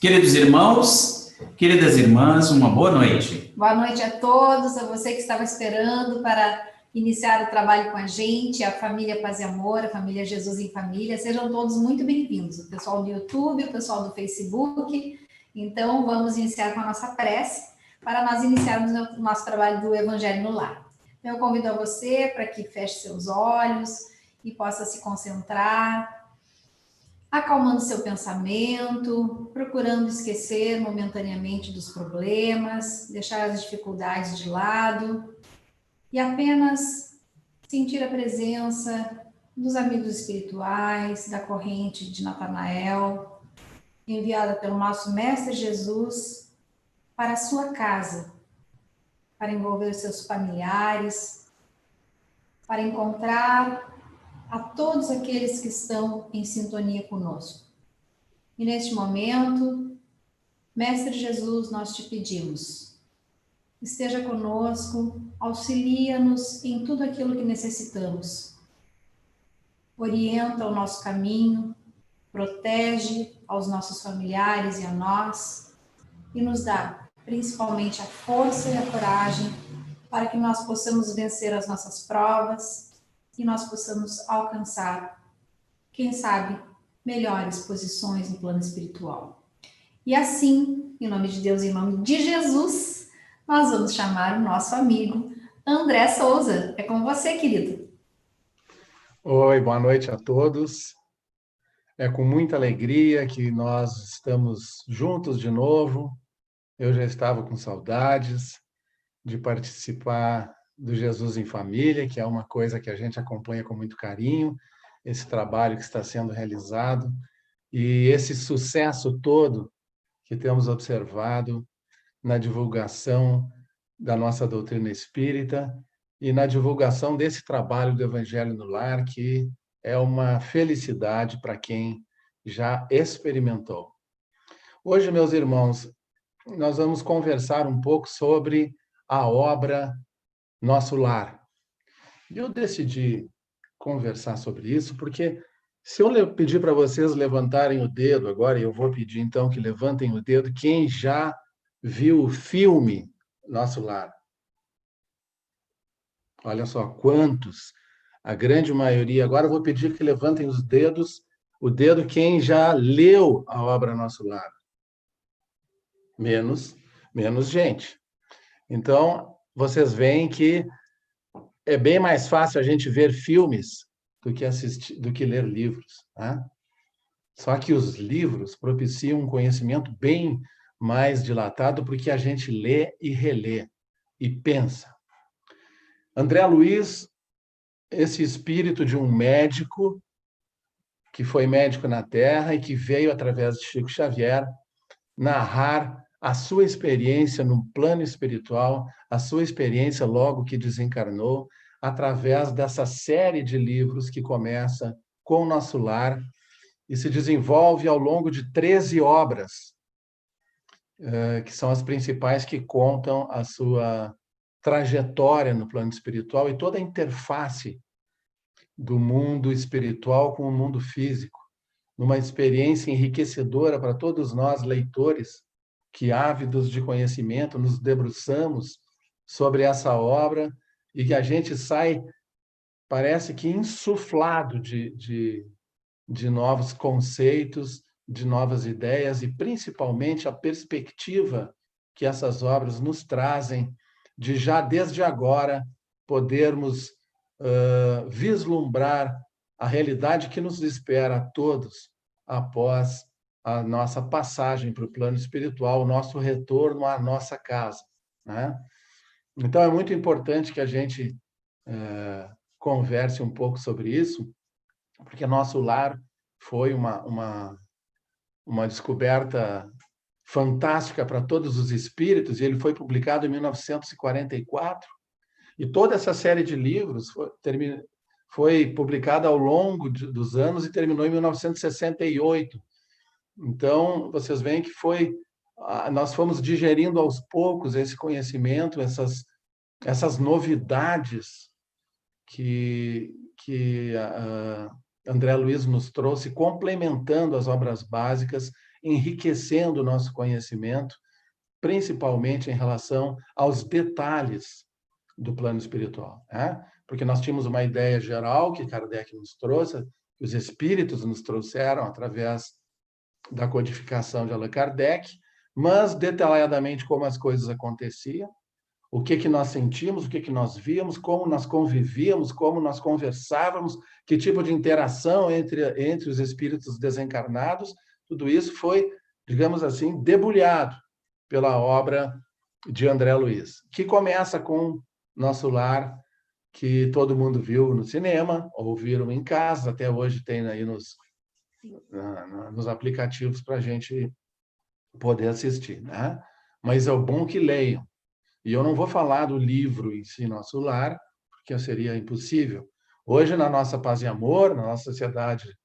Queridos irmãos, queridas irmãs, uma boa noite. Boa noite a todos, a você que estava esperando para iniciar o trabalho com a gente, a família Paz e Amor, a família Jesus em Família. Sejam todos muito bem-vindos, o pessoal do YouTube, o pessoal do Facebook. Então, vamos iniciar com a nossa prece para nós iniciarmos o nosso trabalho do Evangelho no Lar. Então, eu convido a você para que feche seus olhos e possa se concentrar, acalmando seu pensamento, procurando esquecer momentaneamente dos problemas, deixar as dificuldades de lado e apenas sentir a presença dos amigos espirituais, da corrente de Natanael, enviada pelo nosso Mestre Jesus para a sua casa, para envolver os seus familiares, para encontrar a todos aqueles que estão em sintonia conosco. E neste momento, Mestre Jesus, nós te pedimos, esteja conosco, auxilia-nos em tudo aquilo que necessitamos. Orienta o nosso caminho, protege aos nossos familiares e a nós, e nos dá principalmente a força e a coragem para que nós possamos vencer as nossas provas e nós possamos alcançar, quem sabe, melhores posições no plano espiritual. E assim, em nome de Deus e em nome de Jesus, nós vamos chamar o nosso amigo André Souza. É com você, querido. Oi, boa noite a todos. É com muita alegria que nós estamos juntos de novo. Eu já estava com saudades de participar do Jesus em Família, que é uma coisa que a gente acompanha com muito carinho, esse trabalho que está sendo realizado e esse sucesso todo que temos observado na divulgação da nossa doutrina espírita e na divulgação desse trabalho do Evangelho no Lar, que é uma felicidade para quem já experimentou. Hoje, meus irmãos, nós vamos conversar um pouco sobre a obra Nosso Lar. Eu decidi conversar sobre isso porque se eu pedir para vocês levantarem o dedo agora, e eu vou pedir então que levantem o dedo, quem já viu o filme Nosso Lar? Olha só quantos, a grande maioria. Agora eu vou pedir que levantem os dedos, o dedo quem já leu a obra Nosso Lar. Menos gente. Então, vocês veem que é bem mais fácil a gente ver filmes do que ler livros, tá? Só que os livros propiciam um conhecimento bem mais dilatado porque a gente lê e relê e pensa. André Luiz, esse espírito de um médico que foi médico na Terra e que veio através de Chico Xavier narrar a sua experiência no plano espiritual, a sua experiência logo que desencarnou, através dessa série de livros que começa com o Nosso Lar e se desenvolve ao longo de 13 obras, que são as principais que contam a sua trajetória no plano espiritual e toda a interface do mundo espiritual com o mundo físico, numa experiência enriquecedora para todos nós, leitores, que ávidos de conhecimento nos debruçamos sobre essa obra e que a gente sai, parece que insuflado de novos conceitos, de novas ideias e principalmente a perspectiva que essas obras nos trazem de já desde agora podermos vislumbrar a realidade que nos espera a todos após a nossa passagem para o plano espiritual, o nosso retorno à nossa casa, né? Então, é muito importante que a gente converse um pouco sobre isso, porque Nosso Lar foi uma descoberta fantástica para todos os espíritos, e ele foi publicado em 1944, e toda essa série de livros foi publicada ao longo dos anos e terminou em 1968. Então, vocês veem que nós fomos digerindo aos poucos esse conhecimento, essas novidades que André Luiz nos trouxe, complementando as obras básicas enriquecendo o nosso conhecimento, principalmente em relação aos detalhes do plano espiritual, né? Porque nós tínhamos uma ideia geral que Kardec nos trouxe, que os espíritos nos trouxeram através da codificação de Allan Kardec, mas detalhadamente como as coisas aconteciam, o que nós sentimos, o que nós víamos, como nós convivíamos, como nós conversávamos, que tipo de interação entre os espíritos desencarnados, tudo isso foi, digamos assim, debulhado pela obra de André Luiz, que começa com Nosso Lar, que todo mundo viu no cinema, ou viram em casa, até hoje tem aí nos aplicativos para a gente poder assistir, né? Mas é bom que leiam. E eu não vou falar do livro em si, Nosso Lar, porque seria impossível. Hoje, na nossa Paz e Amor, na nossa sociedade,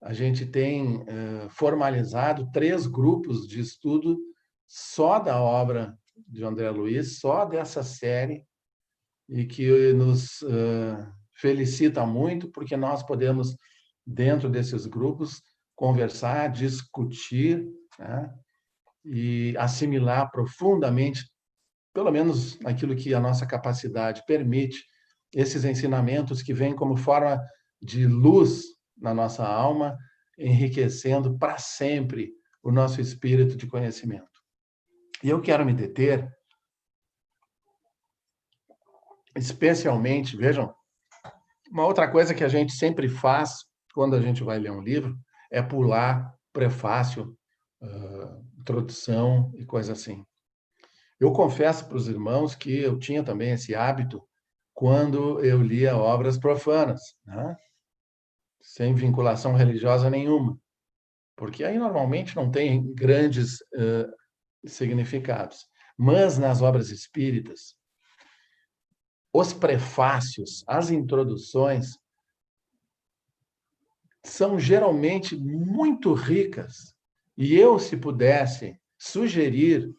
a gente tem formalizado 3 grupos de estudo só da obra de André Luiz, só dessa série, e que nos felicita muito, porque nós podemos, dentro desses grupos, conversar, discutir, né? E assimilar profundamente, pelo menos aquilo que a nossa capacidade permite, esses ensinamentos que vêm como forma de luz na nossa alma, enriquecendo para sempre o nosso espírito de conhecimento. E eu quero me deter, especialmente, vejam, uma outra coisa que a gente sempre faz quando a gente vai ler um livro é pular prefácio, introdução e coisa assim. Eu confesso para os irmãos que eu tinha também esse hábito quando eu lia obras profanas, né? Sem vinculação religiosa nenhuma, porque aí normalmente não tem grandes significados. Mas nas obras espíritas, os prefácios, as introduções, são geralmente muito ricas. E eu, se pudesse sugerir,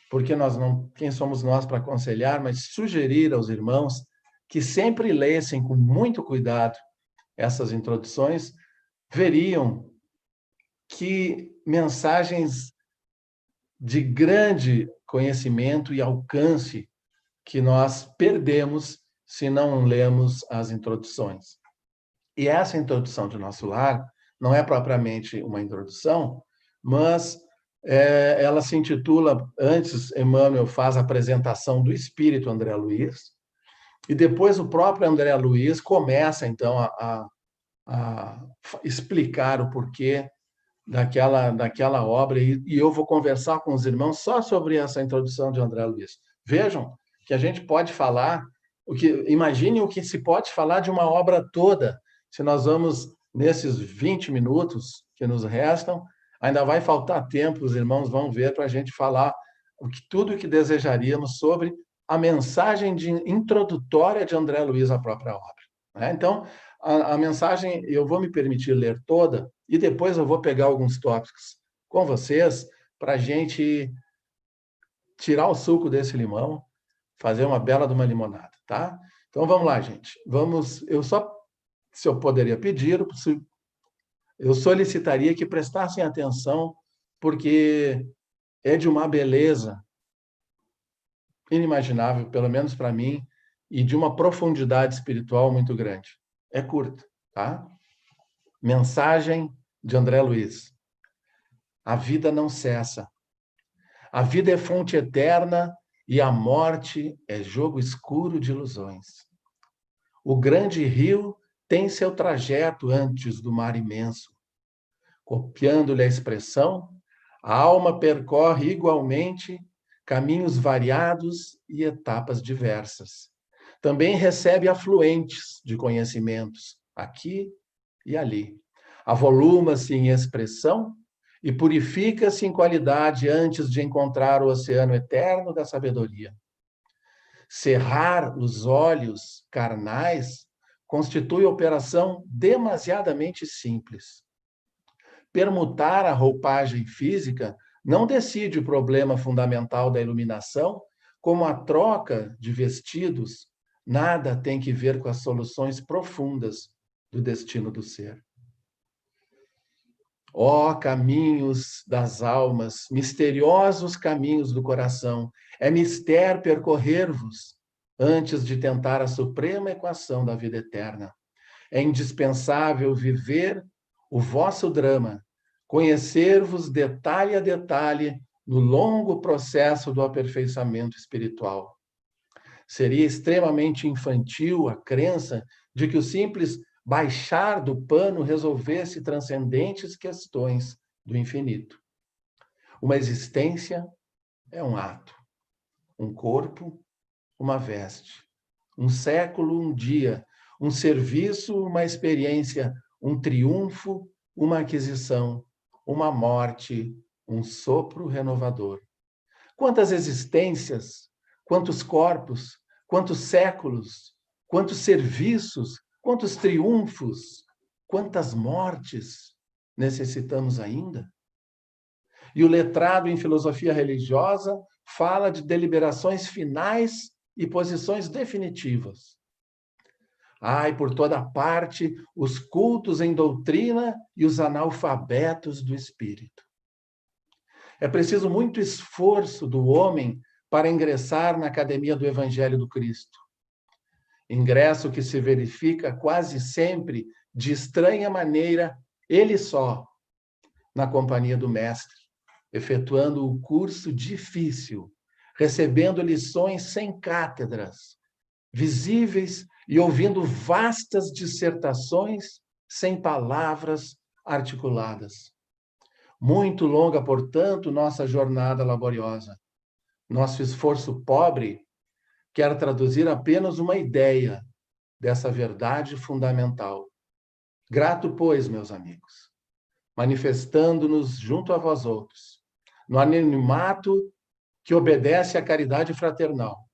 porque nós não, quem somos nós para aconselhar, mas sugerir aos irmãos que sempre lessem com muito cuidado essas introduções, veriam que mensagens de grande conhecimento e alcance que nós perdemos se não lemos as introduções. E essa introdução de Nosso Lar não é propriamente uma introdução, mas ela se intitula, antes Emmanuel faz a apresentação do espírito André Luiz, e depois o próprio André Luiz começa, então, a explicar o porquê daquela obra, e eu vou conversar com os irmãos só sobre essa introdução de André Luiz. Vejam que a gente pode falar, imagine o que se pode falar de uma obra toda, se nós vamos, nesses 20 minutos que nos restam, ainda vai faltar tempo, os irmãos vão ver, para a gente falar tudo o que desejaríamos sobre a mensagem introdutória de André Luiz à própria obra, né? Então, a mensagem, eu vou me permitir ler toda, e depois eu vou pegar alguns tópicos com vocês, para a gente tirar o suco desse limão, fazer uma bela de uma limonada, tá? Então, vamos lá, gente. Se eu poderia pedir, eu solicitaria que prestassem atenção, porque é de uma beleza inimaginável, pelo menos para mim, e de uma profundidade espiritual muito grande. É curta, tá? Mensagem de André Luiz. A vida não cessa. A vida é fonte eterna e a morte é jogo escuro de ilusões. O grande rio tem seu trajeto antes do mar imenso. Copiando-lhe a expressão, a alma percorre igualmente caminhos variados e etapas diversas. Também recebe afluentes de conhecimentos, aqui e ali. Avoluma-se em expressão e purifica-se em qualidade antes de encontrar o oceano eterno da sabedoria. Cerrar os olhos carnais constitui operação demasiadamente simples. Permutar a roupagem física não decide o problema fundamental da iluminação, como a troca de vestidos nada tem que ver com as soluções profundas do destino do ser. Ó caminhos das almas, misteriosos caminhos do coração, é mister percorrer-vos antes de tentar a suprema equação da vida eterna. É indispensável viver o vosso drama, conhecer-vos detalhe a detalhe no longo processo do aperfeiçoamento espiritual. Seria extremamente infantil a crença de que o simples baixar do pano resolvesse transcendentes questões do infinito. Uma existência é um ato, um corpo, uma veste, um século, um dia, um serviço, uma experiência, um triunfo, uma aquisição, uma morte, um sopro renovador. Quantas existências, quantos corpos, quantos séculos, quantos serviços, quantos triunfos, quantas mortes necessitamos ainda? E o letrado em filosofia religiosa fala de deliberações finais e posições definitivas. E por toda parte, os cultos em doutrina e os analfabetos do espírito. É preciso muito esforço do homem para ingressar na academia do Evangelho do Cristo. Ingresso que se verifica quase sempre de estranha maneira, ele só, na companhia do Mestre, efetuando o curso difícil, recebendo lições sem cátedras, visíveis e ouvindo vastas dissertações sem palavras articuladas. Muito longa, portanto, nossa jornada laboriosa. Nosso esforço pobre quer traduzir apenas uma ideia dessa verdade fundamental. Grato, pois, meus amigos, manifestando-nos junto a vós outros, no anonimato que obedece à caridade fraternal.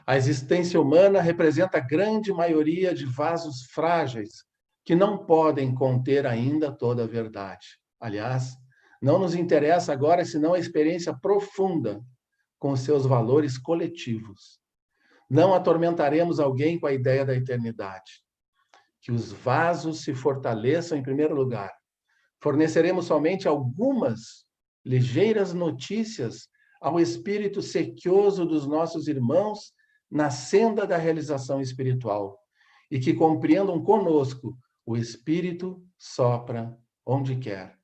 A existência humana representa a grande maioria de vasos frágeis que não podem conter ainda toda a verdade. Aliás, não nos interessa agora senão a experiência profunda com seus valores coletivos. Não atormentaremos alguém com a ideia da eternidade. Que os vasos se fortaleçam em primeiro lugar. Forneceremos somente algumas ligeiras notícias ao espírito sequioso dos nossos irmãos na senda da realização espiritual e que compreendam conosco o Espírito sopra onde quer.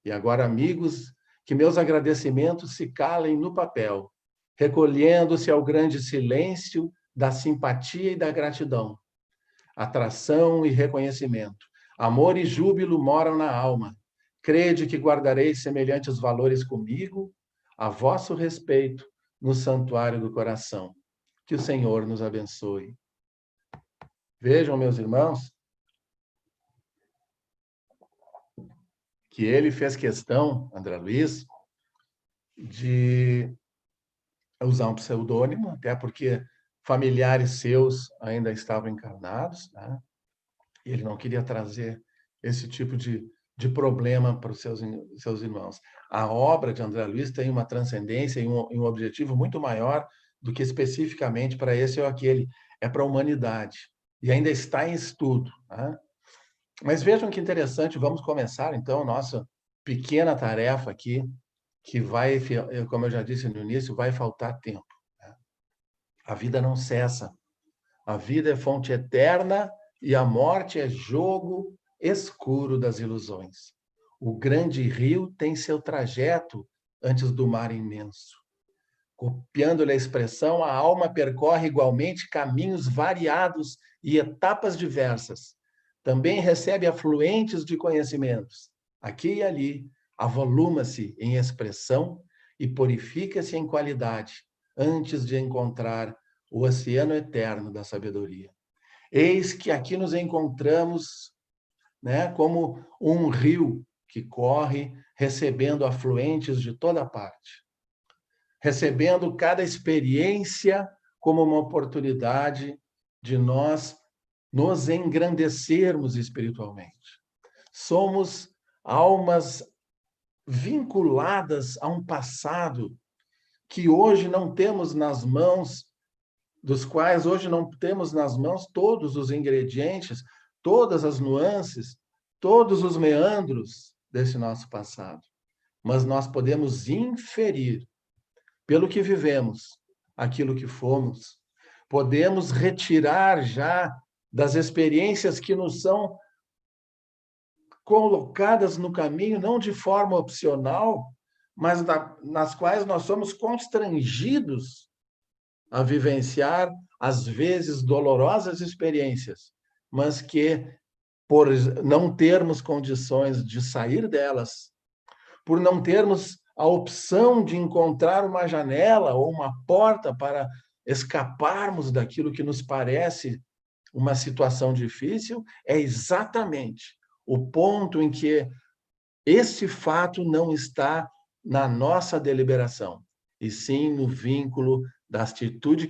E agora, amigos, que meus agradecimentos se calem no papel, recolhendo-se ao grande silêncio da simpatia e da gratidão. Atração e reconhecimento, amor e júbilo moram na alma. Crede que guardareis semelhantes valores comigo, a vosso respeito, no santuário do coração. Que o Senhor nos abençoe. Vejam, meus irmãos, que ele fez questão, André Luiz, de usar um pseudônimo, até porque familiares seus ainda estavam encarnados, né? E ele não queria trazer esse tipo de problema para os seus irmãos. A obra de André Luiz tem uma transcendência e um objetivo muito maior do que especificamente para esse ou aquele, é para a humanidade, e ainda está em estudo. Né? Mas vejam que interessante, vamos começar então a nossa pequena tarefa aqui, que vai, como eu já disse no início, vai faltar tempo. Né? A vida não cessa, a vida é fonte eterna e a morte é jogo escuro das ilusões. O grande rio tem seu trajeto antes do mar imenso. Copiando-lhe a expressão, a alma percorre igualmente caminhos variados e etapas diversas. Também recebe afluentes de conhecimentos. Aqui e ali, avoluma-se em expressão e purifica-se em qualidade, antes de encontrar o oceano eterno da sabedoria. Eis que aqui nos encontramos, né, como um rio que corre, recebendo afluentes de toda parte. Recebendo cada experiência como uma oportunidade de nós nos engrandecermos espiritualmente. Somos almas vinculadas a um passado que hoje não temos nas mãos, dos quais hoje não temos nas mãos todos os ingredientes, todas as nuances, todos os meandros, desse nosso passado, mas nós podemos inferir, pelo que vivemos, aquilo que fomos. Podemos retirar já das experiências que nos são colocadas no caminho, não de forma opcional, mas nas quais nós somos constrangidos a vivenciar, às vezes, dolorosas experiências, mas que, por não termos condições de sair delas, por não termos a opção de encontrar uma janela ou uma porta para escaparmos daquilo que nos parece uma situação difícil, é exatamente o ponto em que esse fato não está na nossa deliberação, e sim no vínculo da atitude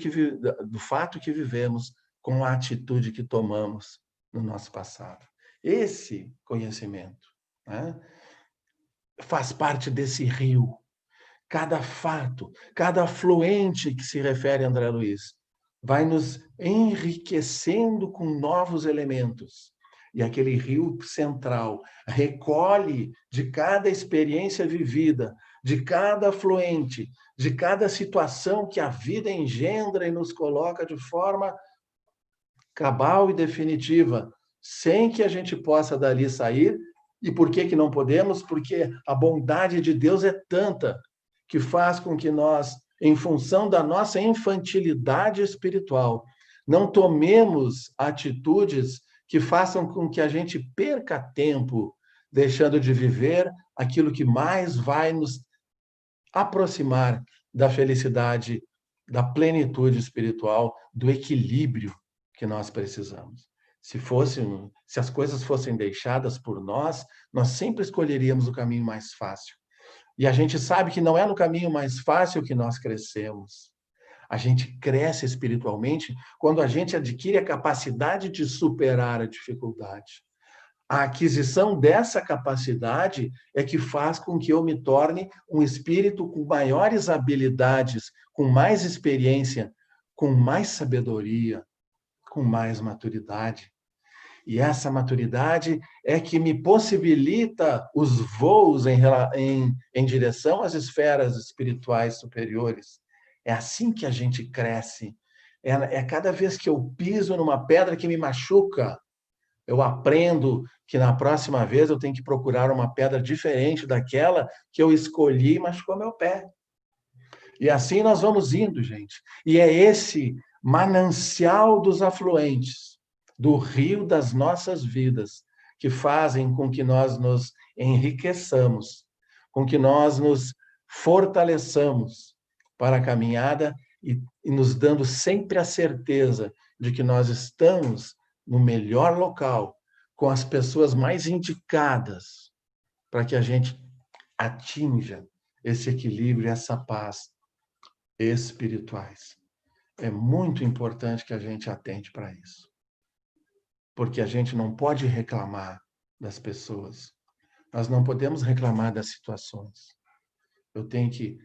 do fato que vivemos com a atitude que tomamos no nosso passado. Esse conhecimento, né, faz parte desse rio. Cada fato, cada afluente que se refere a André Luiz, vai nos enriquecendo com novos elementos. E aquele rio central recolhe de cada experiência vivida, de cada afluente, de cada situação que a vida engendra e nos coloca de forma cabal e definitiva, sem que a gente possa dali sair. E por que não podemos? Porque a bondade de Deus é tanta que faz com que nós, em função da nossa infantilidade espiritual, não tomemos atitudes que façam com que a gente perca tempo, deixando de viver aquilo que mais vai nos aproximar da felicidade, da plenitude espiritual, do equilíbrio que nós precisamos. Se as coisas fossem deixadas por nós sempre escolheríamos o caminho mais fácil. E a gente sabe que não é no caminho mais fácil que nós crescemos. A gente cresce espiritualmente quando a gente adquire a capacidade de superar a dificuldade. A aquisição dessa capacidade é que faz com que eu me torne um espírito com maiores habilidades, com mais experiência, com mais sabedoria, com mais maturidade. E essa maturidade é que me possibilita os voos em direção às esferas espirituais superiores. É assim que a gente cresce. É cada vez que eu piso numa pedra que me machuca, eu aprendo que na próxima vez eu tenho que procurar uma pedra diferente daquela que eu escolhi e machucou meu pé. E assim nós vamos indo, gente. E é esse manancial dos afluentes, do rio das nossas vidas, que fazem com que nós nos enriqueçamos, com que nós nos fortaleçamos para a caminhada e nos dando sempre a certeza de que nós estamos no melhor local, com as pessoas mais indicadas para que a gente atinja esse equilíbrio, essa paz espirituais. É muito importante que a gente atente para isso. Porque a gente não pode reclamar das pessoas. Nós não podemos reclamar das situações. Eu tenho que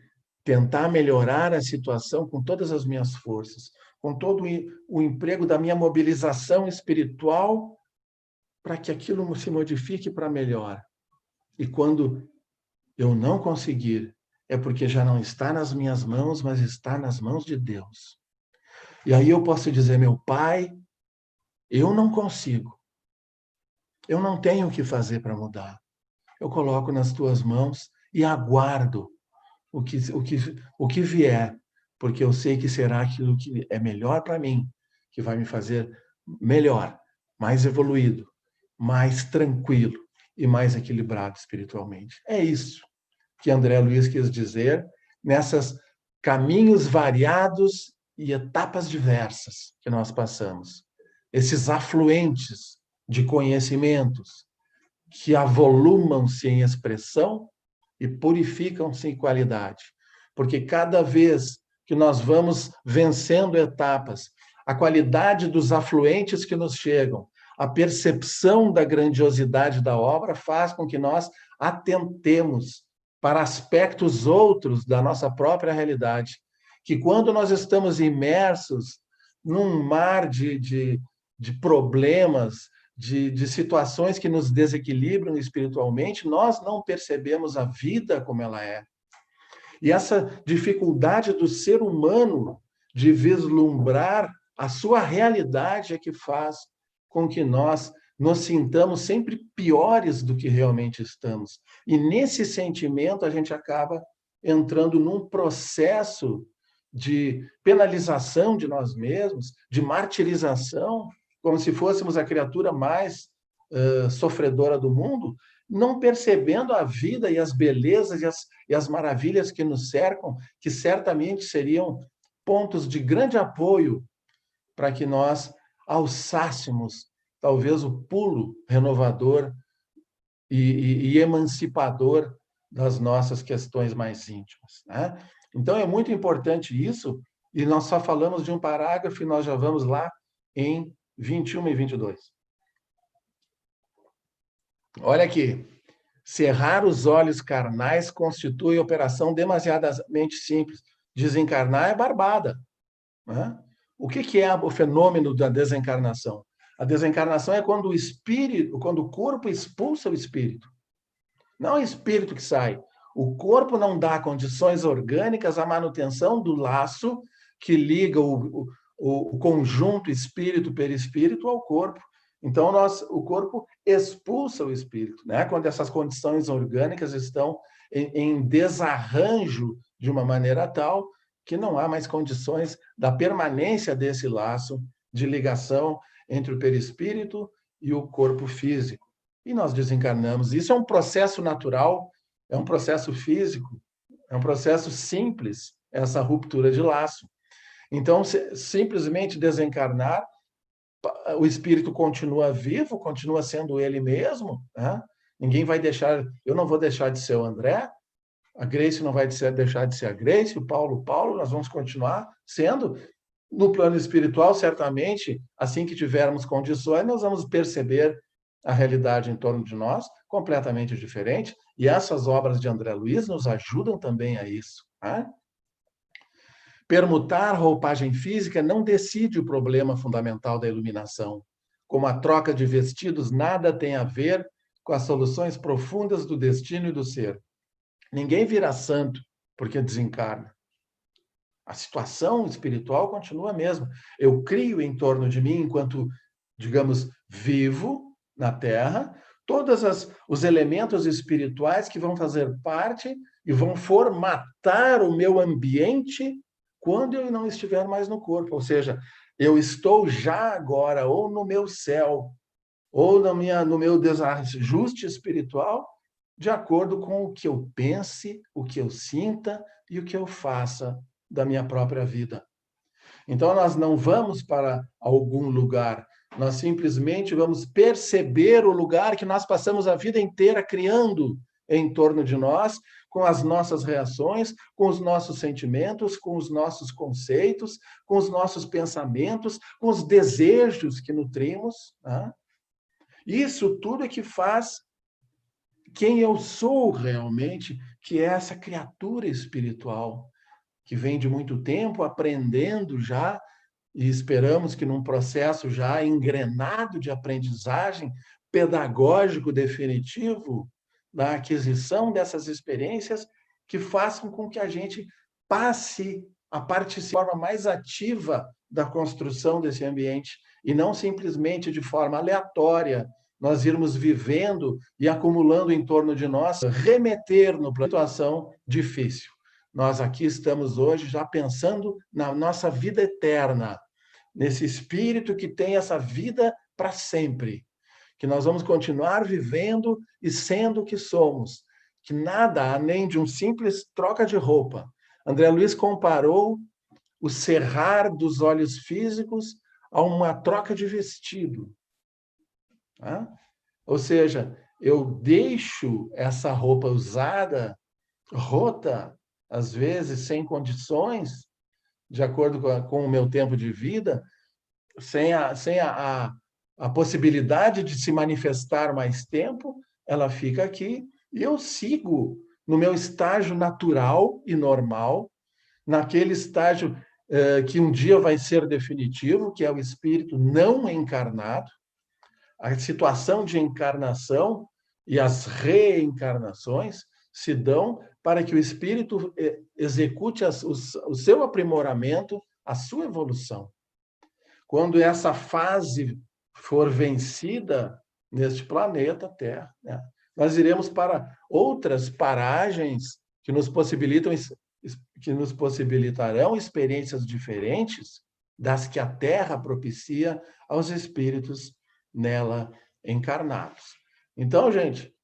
tentar melhorar a situação com todas as minhas forças, com todo o emprego da minha mobilização espiritual, para que aquilo se modifique para melhor. E quando eu não conseguir, é porque já não está nas minhas mãos, mas está nas mãos de Deus. E aí eu posso dizer, meu Pai, eu não consigo. Eu não tenho o que fazer para mudar. Eu coloco nas tuas mãos e aguardo o que vier, porque eu sei que será aquilo que é melhor para mim, que vai me fazer melhor, mais evoluído, mais tranquilo e mais equilibrado espiritualmente. É isso que André Luiz quis dizer nessas caminhos variados e etapas diversas que nós passamos. Esses afluentes de conhecimentos que avolumam-se em expressão e purificam-se em qualidade. Porque cada vez que nós vamos vencendo etapas, a qualidade dos afluentes que nos chegam, a percepção da grandiosidade da obra faz com que nós atentemos para aspectos outros da nossa própria realidade, que quando nós estamos imersos num mar de problemas, de situações que nos desequilibram espiritualmente, nós não percebemos a vida como ela é. E essa dificuldade do ser humano de vislumbrar a sua realidade é que faz com que nós nos sintamos sempre piores do que realmente estamos. E nesse sentimento a gente acaba entrando num processo de penalização de nós mesmos, de martirização, como se fôssemos a criatura mais sofredora do mundo, não percebendo a vida e as belezas e as maravilhas que nos cercam, que certamente seriam pontos de grande apoio para que nós alçássemos, talvez, o pulo renovador e emancipador das nossas questões mais íntimas, né? Então, é muito importante isso, e nós só falamos de um parágrafo e nós já vamos lá em 21 e 22. Olha aqui. Cerrar os olhos carnais constitui operação demasiadamente simples. Desencarnar é barbada, né? O que é o fenômeno da desencarnação? A desencarnação é quando o espírito, quando o corpo expulsa o espírito. Não é o espírito que sai. O corpo não dá condições orgânicas à manutenção do laço que liga o conjunto espírito-perispírito ao corpo. Então, o corpo expulsa o espírito, né? Quando essas condições orgânicas estão em desarranjo de uma maneira tal que não há mais condições da permanência desse laço de ligação entre o perispírito e o corpo físico. E nós desencarnamos. Isso é um processo natural, é um processo físico, é um processo simples, essa ruptura de laço. Então, simplesmente desencarnar, o espírito continua vivo, continua sendo ele mesmo, né? Ninguém vai deixar, eu não vou deixar de ser o André, a Grace não vai deixar de ser a Grace, o Paulo, nós vamos continuar sendo. No plano espiritual, certamente, assim que tivermos condições, nós vamos perceber a realidade em torno de nós completamente diferente, e essas obras de André Luiz nos ajudam também a isso, né? Permutar roupagem física não decide o problema fundamental da iluminação. Como a troca de vestidos nada tem a ver com as soluções profundas do destino e do ser. Ninguém vira santo porque desencarna. A situação espiritual continua a mesma. Eu crio em torno de mim, enquanto, digamos, vivo na Terra, todos os elementos espirituais que vão fazer parte e vão formatar o meu ambiente quando eu não estiver mais no corpo. Ou seja, eu estou já agora ou no meu céu, ou no meu desajuste espiritual, de acordo com o que eu pense, o que eu sinta e o que eu faça da minha própria vida. Então, nós não vamos para algum lugar, nós simplesmente vamos perceber o lugar que nós passamos a vida inteira criando em torno de nós, com as nossas reações, com os nossos sentimentos, com os nossos conceitos, com os nossos pensamentos, com os desejos que nutrimos, né? Isso tudo é que faz quem eu sou realmente, que é essa criatura espiritual, que vem de muito tempo aprendendo já, e esperamos que num processo já engrenado de aprendizagem pedagógico definitivo, da aquisição dessas experiências que façam com que a gente passe a participar de forma mais ativa da construção desse ambiente, e não simplesmente de forma aleatória, nós irmos vivendo e acumulando em torno de nós, remeter no plano de situação difícil. Nós aqui estamos hoje já pensando na nossa vida eterna, nesse espírito que tem essa vida para sempre, que nós vamos continuar vivendo e sendo o que somos, que nada além de um simples troca de roupa. André Luiz comparou o cerrar dos olhos físicos a uma troca de vestido. Tá? Ou seja, eu deixo essa roupa usada, rota, às vezes sem condições, de acordo com o meu tempo de vida, sem a possibilidade de se manifestar mais tempo, ela fica aqui e eu sigo no meu estágio natural e normal, naquele estágio que um dia vai ser definitivo, que é o espírito não encarnado, a situação de encarnação e as reencarnações se dão para que o espírito execute o seu aprimoramento, a sua evolução. Quando essa fase for vencida neste planeta Terra, né, nós iremos para outras paragens que nos possibilitarão experiências diferentes das que a Terra propicia aos espíritos nela encarnados. Então, gente,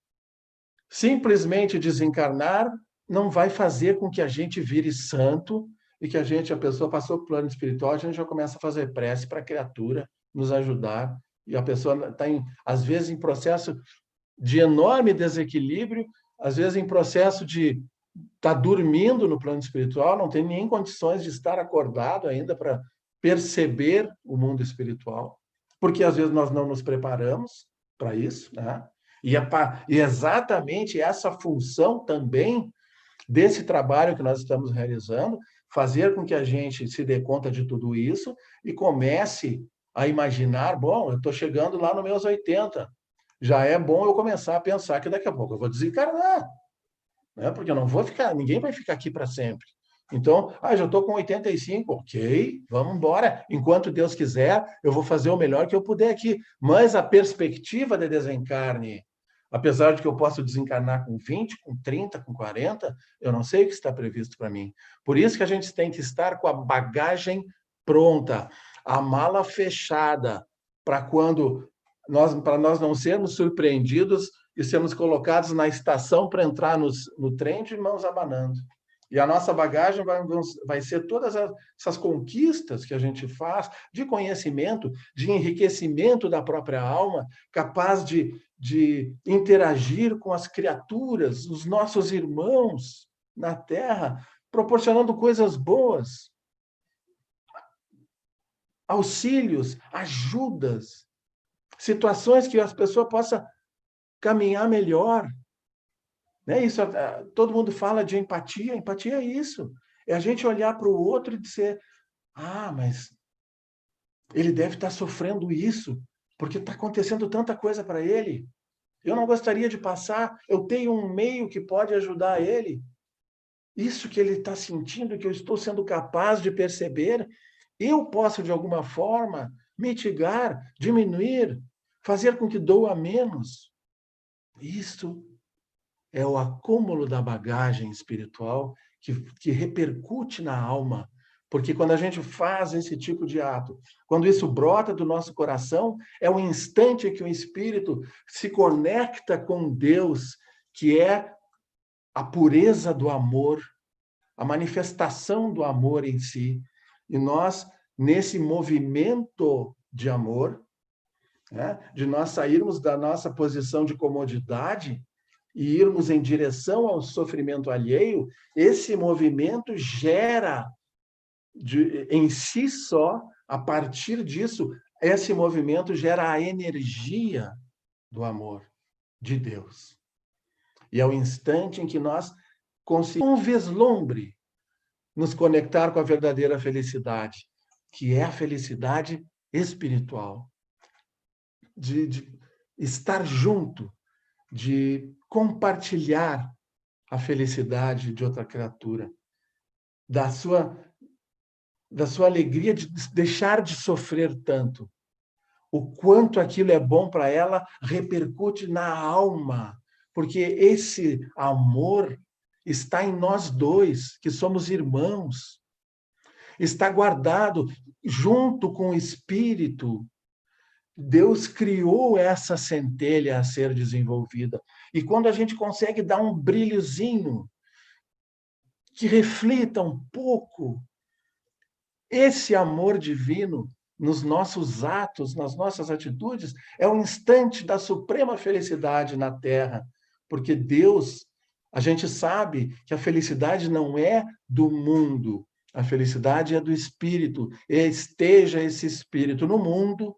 simplesmente desencarnar não vai fazer com que a gente vire santo e que a pessoa passou para o plano espiritual, a gente já começa a fazer prece para a criatura nos ajudar, e a pessoa está, às vezes, em processo de enorme desequilíbrio, às vezes em processo de estar dormindo no plano espiritual, não tem nem condições de estar acordado ainda para perceber o mundo espiritual, porque às vezes nós não nos preparamos para isso, né? E exatamente essa função também desse trabalho que nós estamos realizando, fazer com que a gente se dê conta de tudo isso e comece a imaginar, bom, eu estou chegando lá nos meus 80, já é bom eu começar a pensar que daqui a pouco eu vou desencarnar, né? Porque eu não vou ficar, ninguém vai ficar aqui para sempre. Então, já estou com 85, ok, vamos embora. Enquanto Deus quiser, eu vou fazer o melhor que eu puder aqui. Mas a perspectiva de desencarne, apesar de que eu possa desencarnar com 20, com 30, com 40, eu não sei o que está previsto para mim. Por isso que a gente tem que estar com a bagagem pronta, a mala fechada, para nós não sermos surpreendidos e sermos colocados na estação para entrar no trem de mãos abanando. E a nossa bagagem vai ser todas essas conquistas que a gente faz de conhecimento, de enriquecimento da própria alma, capaz de interagir com as criaturas, os nossos irmãos na Terra, proporcionando coisas boas, auxílios, ajudas, situações que as pessoas possam caminhar melhor. Né? Isso, todo mundo fala de empatia. Empatia é isso. É a gente olhar para o outro e dizer, mas ele deve estar sofrendo isso, porque está acontecendo tanta coisa para ele. Eu não gostaria de passar, eu tenho um meio que pode ajudar ele. Isso que ele está sentindo, que eu estou sendo capaz de perceber, eu posso, de alguma forma, mitigar, diminuir, fazer com que doa menos. Isso é o acúmulo da bagagem espiritual que repercute na alma. Porque quando a gente faz esse tipo de ato, quando isso brota do nosso coração, é o instante que o espírito se conecta com Deus, que é a pureza do amor, a manifestação do amor em si. E nós, nesse movimento de amor, né, de nós sairmos da nossa posição de comodidade e irmos em direção ao sofrimento alheio, esse movimento gera, em si só, a partir disso, esse movimento gera a energia do amor de Deus. E é o instante em que nós conseguimos um vislumbre nos conectar com a verdadeira felicidade, que é a felicidade espiritual, de estar junto, de compartilhar a felicidade de outra criatura, da sua alegria de deixar de sofrer tanto. O quanto aquilo é bom para ela repercute na alma, porque esse amor está em nós dois, que somos irmãos. Está guardado junto com o Espírito. Deus criou essa centelha a ser desenvolvida. E quando a gente consegue dar um brilhozinho que reflita um pouco esse amor divino nos nossos atos, nas nossas atitudes, é o instante da suprema felicidade na Terra. Porque Deus, a gente sabe que a felicidade não é do mundo, a felicidade é do Espírito. E esteja esse Espírito no mundo,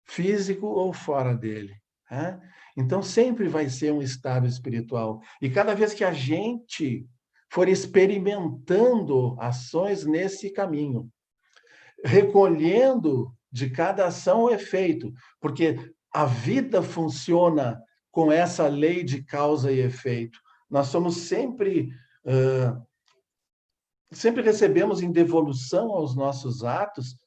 físico ou fora dele. Né? Então, sempre vai ser um estado espiritual. E cada vez que a gente for experimentando ações nesse caminho, recolhendo de cada ação o efeito, porque A vida funciona com essa lei de causa e efeito. Nós somos sempre recebemos em devolução aos nossos atos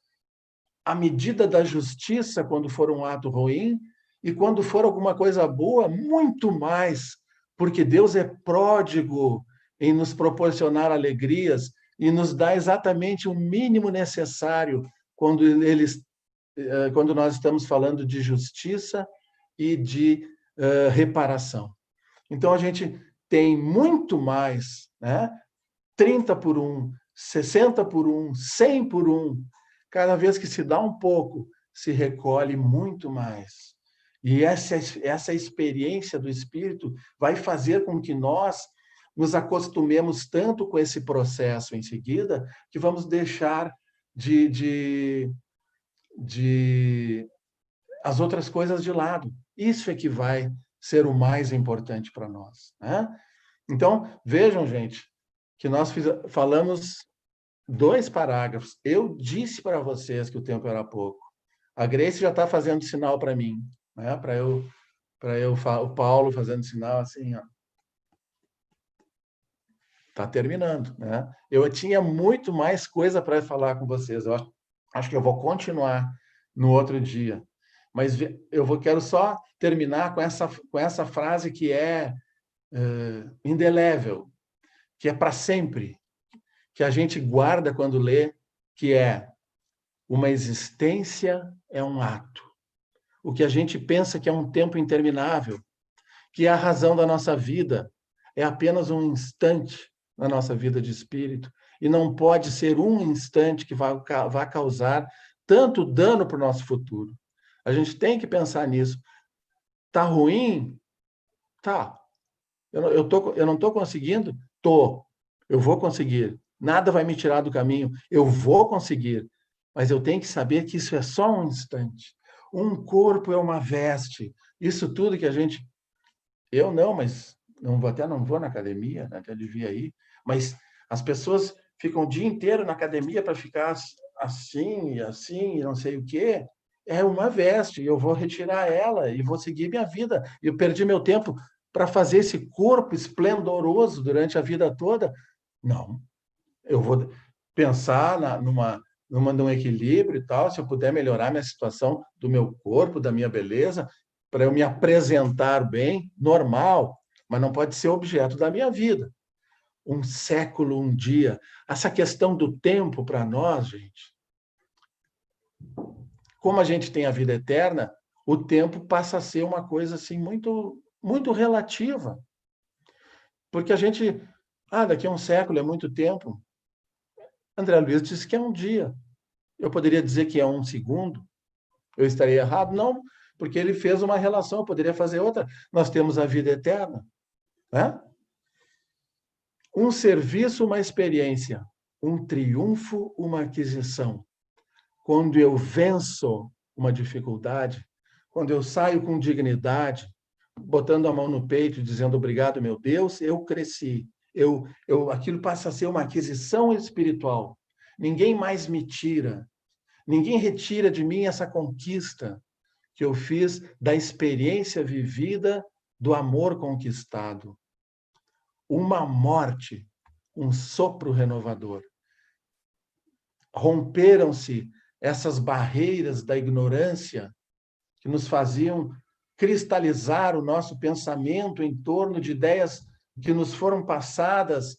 a medida da justiça quando for um ato ruim e quando for alguma coisa boa, muito mais, porque Deus é pródigo em nos proporcionar alegrias e nos dá exatamente o mínimo necessário quando nós estamos falando de justiça e de reparação. Então, a gente tem muito mais, né? 30 por 1, 60 por 1, 100 por 1. Cada vez que se dá um pouco, se recolhe muito mais. E essa experiência do Espírito vai fazer com que nós nos acostumemos tanto com esse processo em seguida, que vamos deixar de as outras coisas de lado. Isso é que vai ser o mais importante para nós, né? Então, vejam, gente, que nós falamos 2 parágrafos. Eu disse para vocês que o tempo era pouco. A Grace já está fazendo sinal para mim, né? O Paulo fazendo sinal assim, ó. Está terminando, né? Eu tinha muito mais coisa para falar com vocês. Eu acho que eu vou continuar no outro dia. Mas quero só terminar com essa frase que é indelével, que é para sempre, que a gente guarda quando lê, que é: uma existência é um ato. O que a gente pensa que é um tempo interminável, que é a razão da nossa vida, é apenas um instante na nossa vida de espírito, e não pode ser um instante que vá causar tanto dano para o nosso futuro. A gente tem que pensar nisso. Tá ruim? Tá. Eu não estou conseguindo? Tô. Eu vou conseguir. Nada vai me tirar do caminho. Eu vou conseguir. Mas eu tenho que saber que isso é só um instante. Um corpo é uma veste. Isso tudo que a gente... Eu não, mas não vou na academia, né? Até devia ir. Mas as pessoas ficam o dia inteiro na academia para ficar assim e assim e não sei o quê. É uma veste. Eu vou retirar ela e vou seguir minha vida. Eu perdi meu tempo para fazer esse corpo esplendoroso durante a vida toda. Não. Eu vou pensar num equilíbrio e tal, se eu puder melhorar minha situação do meu corpo, da minha beleza, para eu me apresentar bem, normal, mas não pode ser objeto da minha vida. Um século, um dia. Essa questão do tempo para nós, gente, como a gente tem a vida eterna, o tempo passa a ser uma coisa assim muito, muito relativa. Porque a gente, daqui a um século é muito tempo. André Luiz disse que é um dia. Eu poderia dizer que é um segundo. Eu estaria errado? Não, porque ele fez uma relação, eu poderia fazer outra. Nós temos a vida eterna, né? Um serviço, uma experiência. Um triunfo, uma aquisição. Quando eu venço uma dificuldade, quando eu saio com dignidade, botando a mão no peito e dizendo obrigado, meu Deus, eu cresci. Aquilo passa a ser uma aquisição espiritual. Ninguém mais me tira. Ninguém retira de mim essa conquista que eu fiz da experiência vivida, do amor conquistado. Uma morte, um sopro renovador. Romperam-se essas barreiras da ignorância que nos faziam cristalizar o nosso pensamento em torno de ideias que nos foram passadas,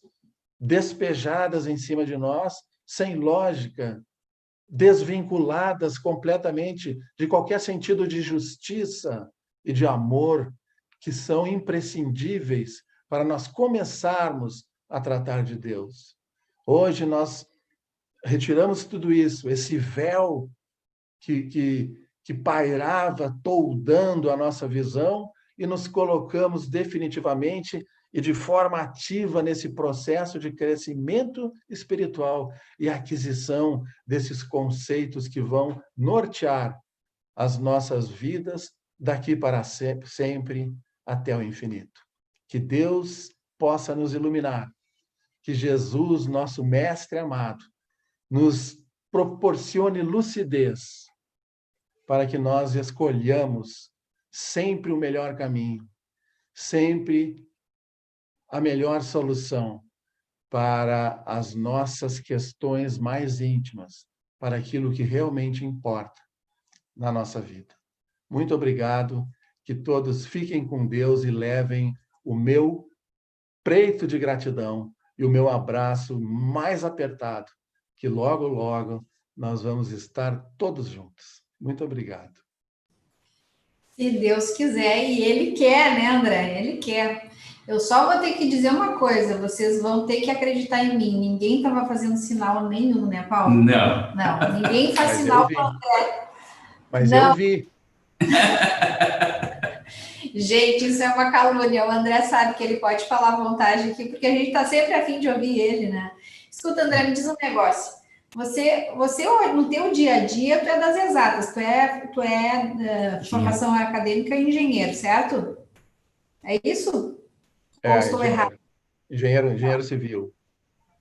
despejadas em cima de nós, sem lógica, desvinculadas completamente de qualquer sentido de justiça e de amor, que são imprescindíveis para nós começarmos a tratar de Deus. Hoje nós retiramos tudo isso, esse véu que pairava, toldando a nossa visão, e nos colocamos definitivamente e de forma ativa nesse processo de crescimento espiritual e aquisição desses conceitos que vão nortear as nossas vidas daqui para sempre até o infinito. Que Deus possa nos iluminar, que Jesus, nosso mestre amado, nos proporcione lucidez para que nós escolhamos sempre o melhor caminho, sempre a melhor solução para as nossas questões mais íntimas, para aquilo que realmente importa na nossa vida. Muito obrigado, que todos fiquem com Deus e levem o meu preito de gratidão e o meu abraço mais apertado, que logo, logo nós vamos estar todos juntos. Muito obrigado. Se Deus quiser, e Ele quer, né, André? Ele quer. Eu só vou ter que dizer uma coisa, vocês vão ter que acreditar em mim. Ninguém estava fazendo sinal nenhum, né, Paulo? Não. Não, ninguém faz Mas sinal eu vi. para André. Mas Não. eu vi. Gente, isso é uma calúnia. O André sabe que ele pode falar à vontade aqui, porque a gente está sempre a fim de ouvir ele, né? Escuta, André, me diz um negócio. Você no teu dia a dia, tu é das exatas, tu é formação acadêmica e engenheiro, certo? É isso? Ou estou errado? Engenheiro civil.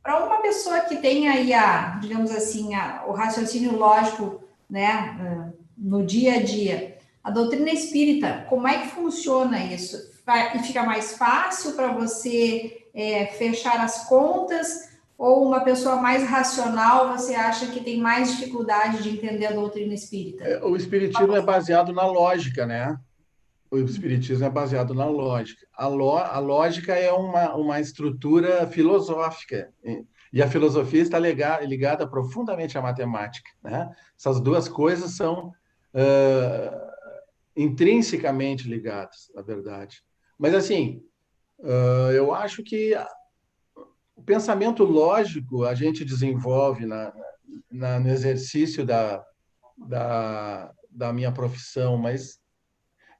Para uma pessoa que tem aí digamos assim, o raciocínio lógico, né, no dia a dia, a doutrina espírita, como é que funciona isso? E fica mais fácil para você fechar as contas? Ou uma pessoa mais racional, você acha que tem mais dificuldade de entender a doutrina espírita? O espiritismo é baseado na lógica, né? O espiritismo é baseado na lógica. A lógica é uma estrutura filosófica. E a filosofia está ligada profundamente à matemática, né? Essas duas coisas são intrinsecamente ligadas, na verdade. Mas, assim, eu acho que o pensamento lógico a gente desenvolve no exercício da minha profissão, mas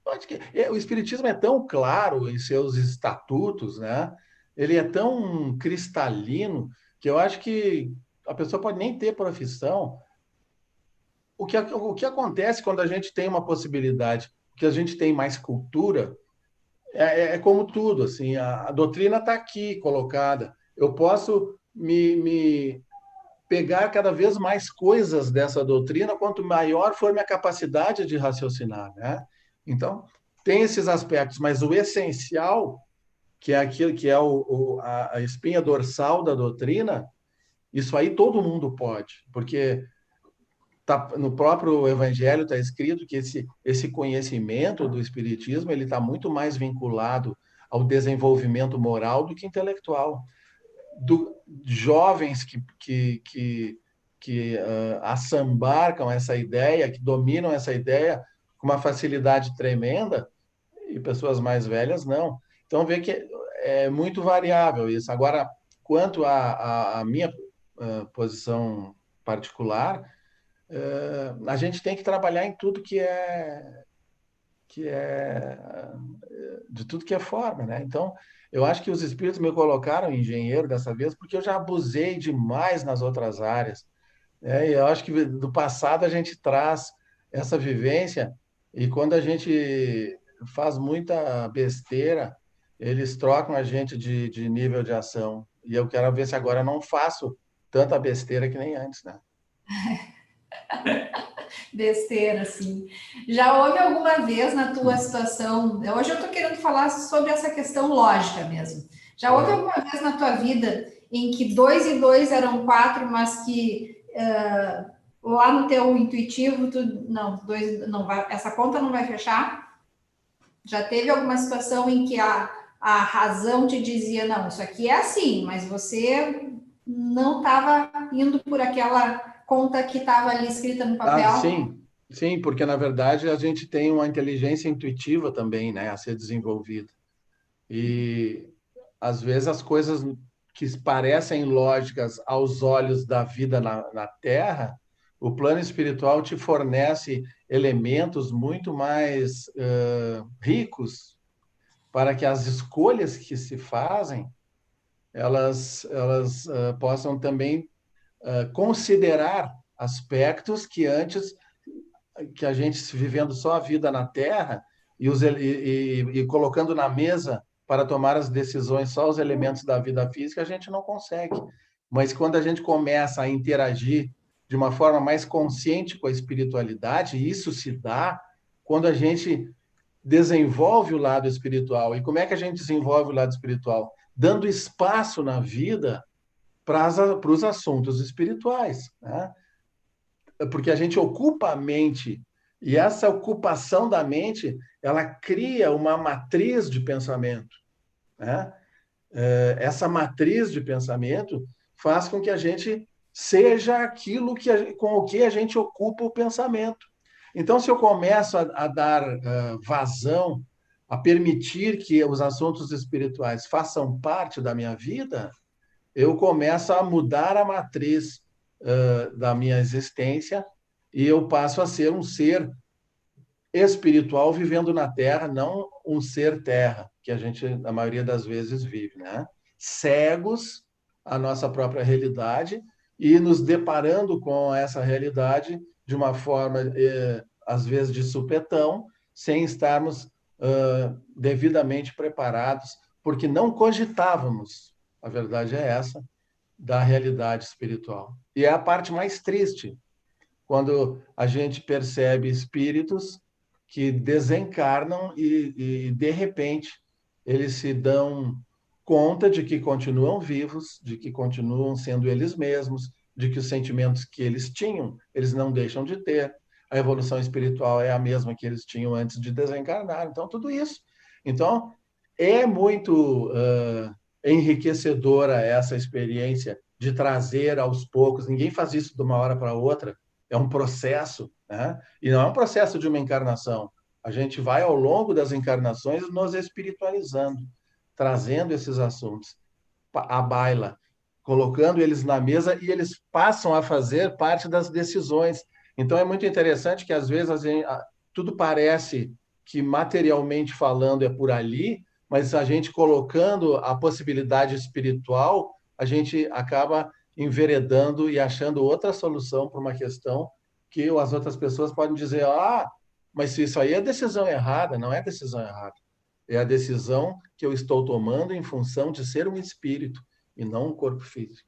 eu acho que o Espiritismo é tão claro em seus estatutos, né? Ele é tão cristalino que eu acho que a pessoa pode nem ter profissão. O que acontece quando a gente tem uma possibilidade, que a gente tem mais cultura, é como tudo, assim, a doutrina está aqui colocada. Eu posso me pegar cada vez mais coisas dessa doutrina, quanto maior for minha capacidade de raciocinar, né? Então, tem esses aspectos, mas o essencial, que é aquilo que é a espinha dorsal da doutrina, isso aí todo mundo pode, porque no próprio Evangelho está escrito que esse conhecimento do Espiritismo ele está muito mais vinculado ao desenvolvimento moral do que intelectual. Jovens que assambarcam essa ideia, que dominam essa ideia com uma facilidade tremenda, e pessoas mais velhas não. Então, vê que é muito variável isso. Agora, quanto à minha posição particular, a gente tem que trabalhar em tudo que é de tudo que é forma, né? Então, eu acho que os espíritos me colocaram engenheiro dessa vez porque eu já abusei demais nas outras áreas, né? E eu acho que do passado a gente traz essa vivência e quando a gente faz muita besteira, eles trocam a gente de nível de ação. E eu quero ver se agora eu não faço tanta besteira que nem antes, né? Besteira, assim. Já houve alguma vez na tua situação? Hoje eu estou querendo falar sobre essa questão lógica mesmo. Já houve alguma vez na tua vida em que 2 e 2 eram 4, mas que lá no teu intuitivo, não vai, essa conta não vai fechar? Já teve alguma situação em que a razão te dizia, não, isso aqui é assim, mas você não estava indo por aquela conta que estava ali escrita no papel? Sim, porque na verdade a gente tem uma inteligência intuitiva também, né, a ser desenvolvida. E às vezes as coisas que parecem lógicas aos olhos da vida na Terra, o plano espiritual te fornece elementos muito mais ricos para que as escolhas que se fazem elas possam também considerar aspectos que antes que a gente vivendo só a vida na Terra e colocando na mesa para tomar as decisões só os elementos da vida física, a gente não consegue. Mas quando a gente começa a interagir de uma forma mais consciente com a espiritualidade, isso se dá quando a gente desenvolve o lado espiritual. E como é que a gente desenvolve o lado espiritual? Dando espaço na vida para os assuntos espirituais, né? Porque a gente ocupa a mente, e essa ocupação da mente, ela cria uma matriz de pensamento, né? Essa matriz de pensamento faz com que a gente seja aquilo com o que a gente ocupa o pensamento. Então, se eu começo a dar vazão, a permitir que os assuntos espirituais façam parte da minha vida, eu começo a mudar a matriz da minha existência e eu passo a ser um ser espiritual vivendo na Terra, não um ser terra, que a gente, na maioria das vezes, vive, né? Cegos à nossa própria realidade e nos deparando com essa realidade de uma forma, às vezes, de supetão, sem estarmos devidamente preparados, porque não cogitávamos, a verdade é essa, da realidade espiritual. E é a parte mais triste, quando a gente percebe espíritos que desencarnam e de repente, eles se dão conta de que continuam vivos, de que continuam sendo eles mesmos, de que os sentimentos que eles tinham, eles não deixam de ter. A evolução espiritual é a mesma que eles tinham antes de desencarnar. Então, tudo isso. Então, é muito enriquecedora essa experiência de trazer aos poucos. Ninguém faz isso de uma hora para outra. É um processo, né? E não é um processo de uma encarnação. A gente vai, ao longo das encarnações, nos espiritualizando, trazendo esses assuntos à baila, colocando eles na mesa e eles passam a fazer parte das decisões. Então, é muito interessante que, às vezes, tudo parece que, materialmente falando, é por ali, mas a gente colocando a possibilidade espiritual, a gente acaba enveredando e achando outra solução para uma questão que as outras pessoas podem dizer, mas isso aí é decisão errada. Não é decisão errada. É a decisão que eu estou tomando em função de ser um espírito e não um corpo físico.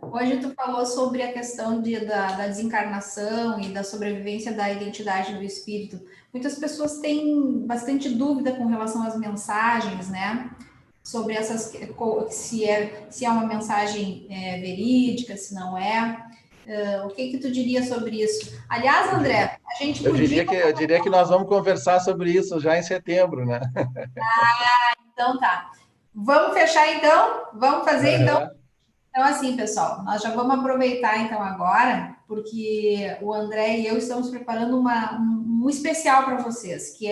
Hoje tu falou sobre a questão da desencarnação e da sobrevivência da identidade do espírito. Muitas pessoas têm bastante dúvida com relação às mensagens, né? Sobre essas, se é uma mensagem verídica, se não é. O que tu diria sobre isso? Aliás, André, a gente podia... Eu diria que nós vamos conversar sobre isso já em setembro, né? Então tá. Vamos fechar então? Vamos fazer então? Então, assim, pessoal, nós já vamos aproveitar então agora, porque o André e eu estamos preparando um especial para vocês, que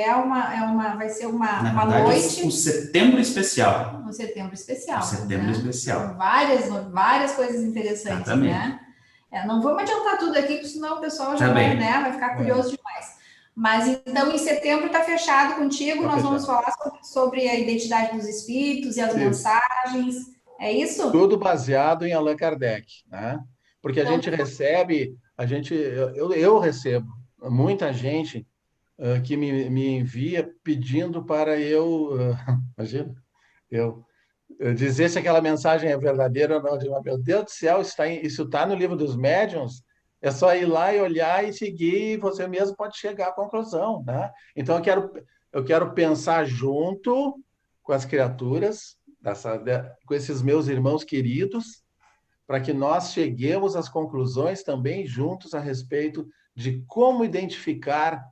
vai ser uma noite. Um setembro especial. Um setembro especial. Um setembro especial. Com várias coisas interessantes, exatamente, né? Não vamos adiantar tudo aqui, porque senão o pessoal já vai ficar curioso demais. Mas então, em setembro está fechado contigo, nós vamos falar sobre a identidade dos espíritos e as mensagens. É isso? Tudo baseado em Allan Kardec, né? Porque a gente recebe, eu recebo muita gente que me envia pedindo para imagina, eu dizer se aquela mensagem é verdadeira ou não. Eu digo, meu Deus do céu, isso está no livro dos médiuns, é só ir lá e olhar e seguir, e você mesmo pode chegar à conclusão, né? Então, eu quero pensar junto com as criaturas, com esses meus irmãos queridos, para que nós cheguemos às conclusões também juntos a respeito de como identificar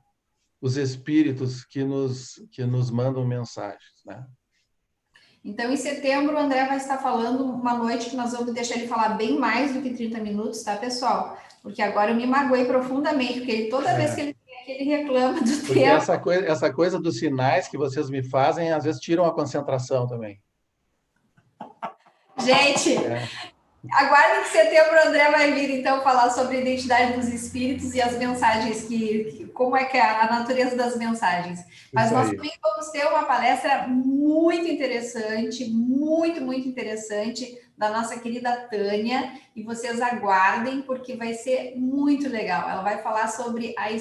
os espíritos que nos mandam mensagens, né? Então, em setembro, o André vai estar falando uma noite que nós vamos deixar ele falar bem mais do que 30 minutos, tá, pessoal? Porque agora eu me magoei profundamente, porque toda vez que ele vem aqui, ele reclama do porque tempo. Essa coisa dos sinais que vocês me fazem, às vezes tiram a concentração também. Gente, aguardem que em setembro o André vai vir, então, falar sobre a identidade dos espíritos e as mensagens, como é que é a natureza das mensagens. Mas nós também vamos ter uma palestra muito interessante, muito interessante, da nossa querida Tânia, e vocês aguardem, porque vai ser muito legal. Ela vai falar sobre a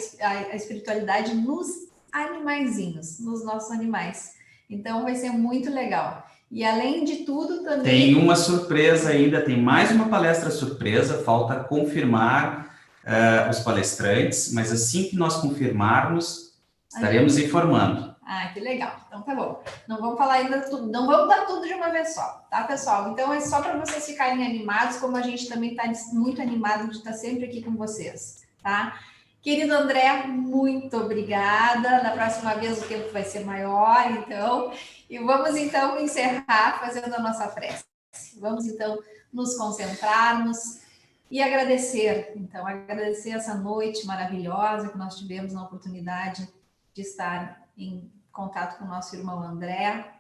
espiritualidade nos animaizinhos, nos nossos animais. Então, vai ser muito legal. E, além de tudo, também... Tem uma surpresa ainda, tem mais uma palestra surpresa, falta confirmar os palestrantes, mas assim que nós confirmarmos, Estaremos informando. Ah, que legal. Então tá bom. Não vamos falar ainda tudo, não vamos dar tudo de uma vez só, tá, pessoal? Então é só para vocês ficarem animados, como a gente também está muito animado de estar sempre aqui com vocês, tá? Querido André, muito obrigada. Da próxima vez o tempo vai ser maior, então. E vamos então encerrar fazendo a nossa prece. Vamos então nos concentrarmos e agradecer, então, agradecer essa noite maravilhosa que nós tivemos na oportunidade de estar em contato com o nosso irmão André,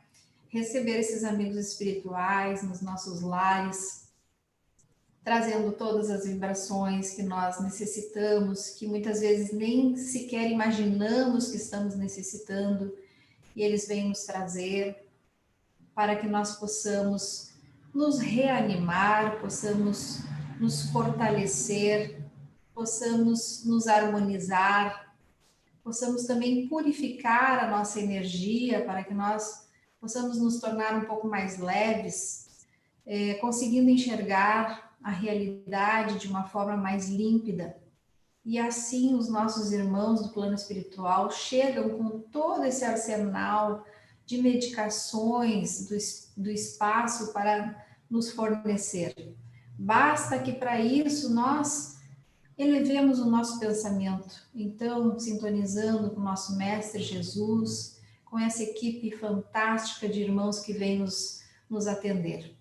receber esses amigos espirituais nos nossos lares, trazendo todas as vibrações que nós necessitamos, que muitas vezes nem sequer imaginamos que estamos necessitando, e eles vêm nos trazer para que nós possamos nos reanimar, possamos nos fortalecer, possamos nos harmonizar, possamos também purificar a nossa energia para que nós possamos nos tornar um pouco mais leves, conseguindo enxergar a realidade de uma forma mais límpida. E assim os nossos irmãos do plano espiritual chegam com todo esse arsenal de medicações do espaço para nos fornecer. Basta que para isso nós elevemos o nosso pensamento, então sintonizando com o nosso Mestre Jesus, com essa equipe fantástica de irmãos que vem nos atender.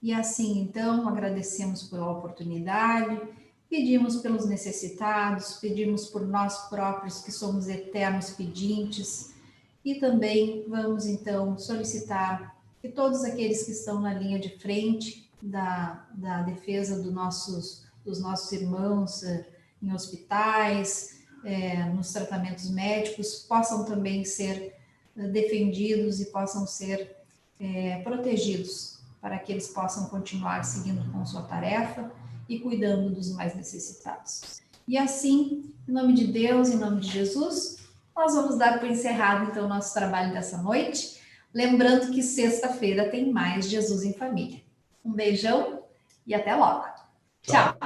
E assim, então, agradecemos pela oportunidade, pedimos pelos necessitados, pedimos por nós próprios que somos eternos pedintes e também vamos, então, solicitar que todos aqueles que estão na linha de frente da defesa dos nossos irmãos em hospitais, nos tratamentos médicos, possam também ser defendidos e possam ser protegidos para que eles possam continuar seguindo com sua tarefa e cuidando dos mais necessitados. E assim, em nome de Deus, em nome de Jesus, nós vamos dar por encerrado então o nosso trabalho dessa noite, lembrando que sexta-feira tem mais Jesus em Família. Um beijão e até logo. Tchau!